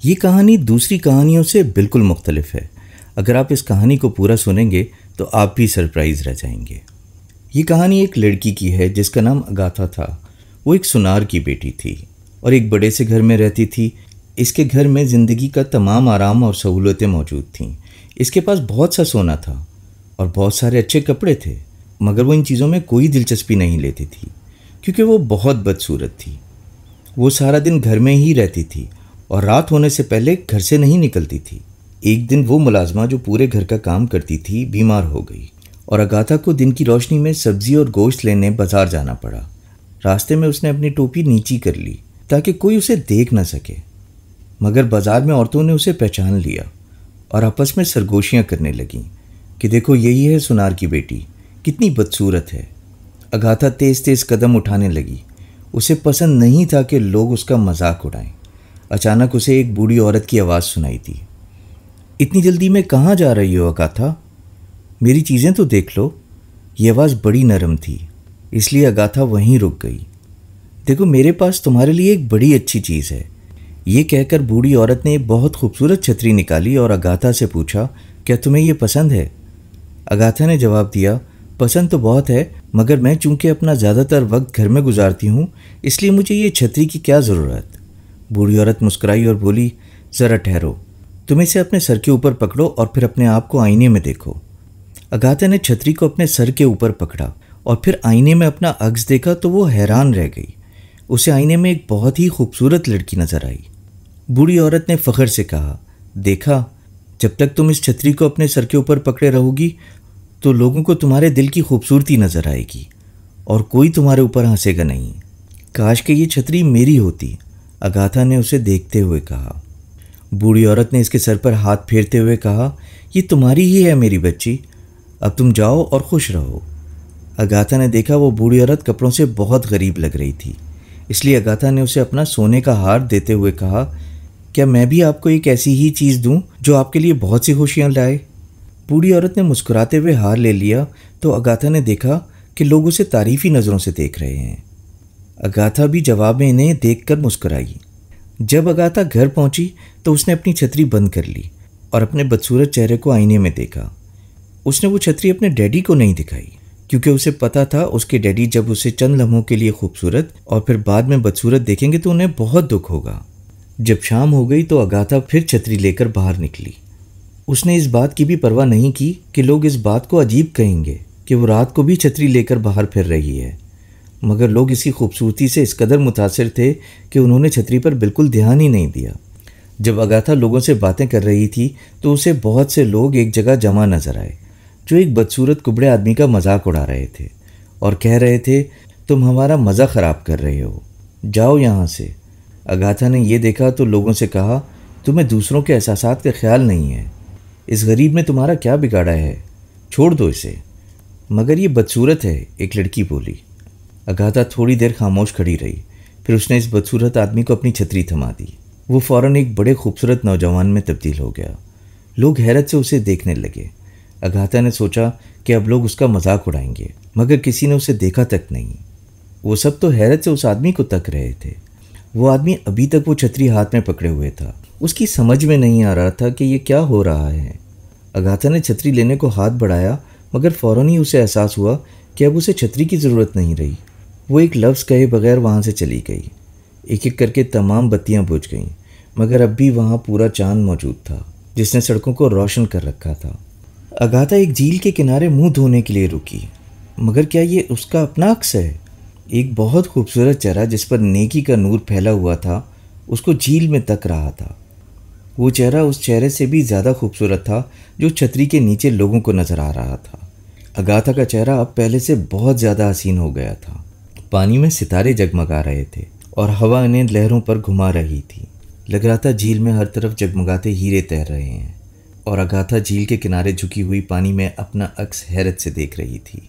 ये कहानी दूसरी कहानियों से बिल्कुल मुख्तलिफ है। अगर आप इस कहानी को पूरा सुनेंगे तो आप भी सरप्राइज रह जाएंगे। ये कहानी एक लड़की की है जिसका नाम अगाथा था। वो एक सुनार की बेटी थी और एक बड़े से घर में रहती थी। इसके घर में ज़िंदगी का तमाम आराम और सहूलतें मौजूद थीं। इसके पास बहुत सा सोना था और बहुत सारे अच्छे कपड़े थे, मगर वो इन चीज़ों में कोई दिलचस्पी नहीं लेती थी क्योंकि वो बहुत बदसूरत थी। वो सारा दिन घर में ही रहती थी और रात होने से पहले घर से नहीं निकलती थी। एक दिन वो मुलाजमा जो पूरे घर का काम करती थी बीमार हो गई और अगाथा को दिन की रोशनी में सब्जी और गोश्त लेने बाजार जाना पड़ा। रास्ते में उसने अपनी टोपी नीची कर ली ताकि कोई उसे देख न सके, मगर बाजार में औरतों ने उसे पहचान लिया और आपस में सरगोशियाँ करने लगीं कि देखो यही है सुनार की बेटी, कितनी बदसूरत है। अगाथा तेज़ तेज़ कदम उठाने लगी। उसे पसंद नहीं था कि लोग उसका मजाक उड़ाएं। अचानक उसे एक बूढ़ी औरत की आवाज़ सुनाई दी। इतनी जल्दी में कहाँ जा रही हो अगाथा? मेरी चीज़ें तो देख लो। ये आवाज़ बड़ी नरम थी, इसलिए अगाथा वहीं रुक गई। देखो मेरे पास तुम्हारे लिए एक बड़ी अच्छी चीज़ है। ये कहकर बूढ़ी औरत ने एक बहुत खूबसूरत छतरी निकाली और अगाथा से पूछा, क्या तुम्हें ये पसंद है? अगाथा ने जवाब दिया, पसंद तो बहुत है, मगर मैं चूंकि अपना ज़्यादातर वक्त घर में गुजारती हूँ, इसलिए मुझे ये छतरी की क्या ज़रूरत। बूढ़ी औरत मुस्कुराई और बोली, ज़रा ठहरो, तुम इसे अपने सर के ऊपर पकड़ो और फिर अपने आप को आईने में देखो। अगाथा ने छतरी को अपने सर के ऊपर पकड़ा और फिर आईने में अपना अक्स देखा तो वो हैरान रह गई। उसे आईने में एक बहुत ही खूबसूरत लड़की नजर आई। बूढ़ी औरत ने फ़ख्र से कहा, देखा, जब तक तुम इस छतरी को अपने सर के ऊपर पकड़े रहोगी तो लोगों को तुम्हारे दिल की खूबसूरती नजर आएगी और कोई तुम्हारे ऊपर हंसेगा नहीं। काश कि ये छतरी मेरी होती, अगाथा ने उसे देखते हुए कहा। बूढ़ी औरत ने इसके सर पर हाथ फेरते हुए कहा, ये तुम्हारी ही है मेरी बच्ची, अब तुम जाओ और खुश रहो। अगाथा ने देखा वो बूढ़ी औरत कपड़ों से बहुत गरीब लग रही थी, इसलिए अगाथा ने उसे अपना सोने का हार देते हुए कहा, क्या मैं भी आपको एक ऐसी ही चीज़ दूं जो आपके लिए बहुत सी खुशियां लाए? बूढ़ी औरत ने मुस्कुराते हुए हार ले लिया तो अगाथा ने देखा कि लोग उसे तारीफ़ी नज़रों से देख रहे हैं। अगाथा भी जवाब में इन्हें देखकर मुस्कुराई। जब अगाथा घर पहुंची तो उसने अपनी छतरी बंद कर ली और अपने बदसूरत चेहरे को आईने में देखा। उसने वो छतरी अपने डैडी को नहीं दिखाई क्योंकि उसे पता था उसके डैडी जब उसे चंद लम्हों के लिए खूबसूरत और फिर बाद में बदसूरत देखेंगे तो उन्हें बहुत दुख होगा। जब शाम हो गई तो अगाथा फिर छतरी लेकर बाहर निकली। उसने इस बात की भी परवाह नहीं की कि लोग इस बात को अजीब कहेंगे कि वो रात को भी छतरी लेकर बाहर फिर रही है, मगर लोग इसकी खूबसूरती से इस कदर मुतासिर थे कि उन्होंने छतरी पर बिल्कुल ध्यान ही नहीं दिया। जब अगाथा लोगों से बातें कर रही थी तो उसे बहुत से लोग एक जगह जमा नजर आए जो एक बदसूरत कुबड़े आदमी का मजाक उड़ा रहे थे और कह रहे थे, तुम हमारा मज़ा ख़राब कर रहे हो, जाओ यहाँ से। अगाथा ने यह देखा तो लोगों से कहा, तुम्हें दूसरों के एहसासात का ख्याल नहीं है। इस गरीब ने तुम्हारा क्या बिगाड़ा है, छोड़ दो इसे। मगर ये बदसूरत है, एक लड़की बोली। अगाथा थोड़ी देर खामोश खड़ी रही, फिर उसने इस बदसूरत आदमी को अपनी छतरी थमा दी। वो फ़ौरन एक बड़े खूबसूरत नौजवान में तब्दील हो गया। लोग हैरत से उसे देखने लगे। अगाथा ने सोचा कि अब लोग उसका मजाक उड़ाएंगे, मगर किसी ने उसे देखा तक नहीं। वो सब तो हैरत से उस आदमी को तक रहे थे। वो आदमी अभी तक वो छतरी हाथ में पकड़े हुए था। उसकी समझ में नहीं आ रहा था कि ये क्या हो रहा है। अगाथा ने छतरी लेने को हाथ बढ़ाया, मगर फ़ौरन ही उसे एहसास हुआ कि अब उसे छतरी की ज़रूरत नहीं रही। वो एक लफ्ज़ कहे बगैर वहाँ से चली गई। एक एक करके तमाम बत्तियाँ बुझ गईं, मगर अब भी वहाँ पूरा चांद मौजूद था जिसने सड़कों को रोशन कर रखा था। अगाथा एक झील के किनारे मुंह धोने के लिए रुकी, मगर क्या ये उसका अपना अक्स है? एक बहुत खूबसूरत चेहरा जिस पर नेकी का नूर फैला हुआ था उसको झील में तक रहा था। वो चेहरा उस चेहरे से भी ज़्यादा खूबसूरत था जो छतरी के नीचे लोगों को नज़र आ रहा था। अगाथा का चेहरा अब पहले से बहुत ज़्यादा हसीन हो गया था। पानी में सितारे जगमगा रहे थे और हवा इन्हें लहरों पर घुमा रही थी। लग रहा था झील में हर तरफ जगमगाते हीरे तैर रहे हैं और अगाथा झील के किनारे झुकी हुई पानी में अपना अक्स हैरत से देख रही थी।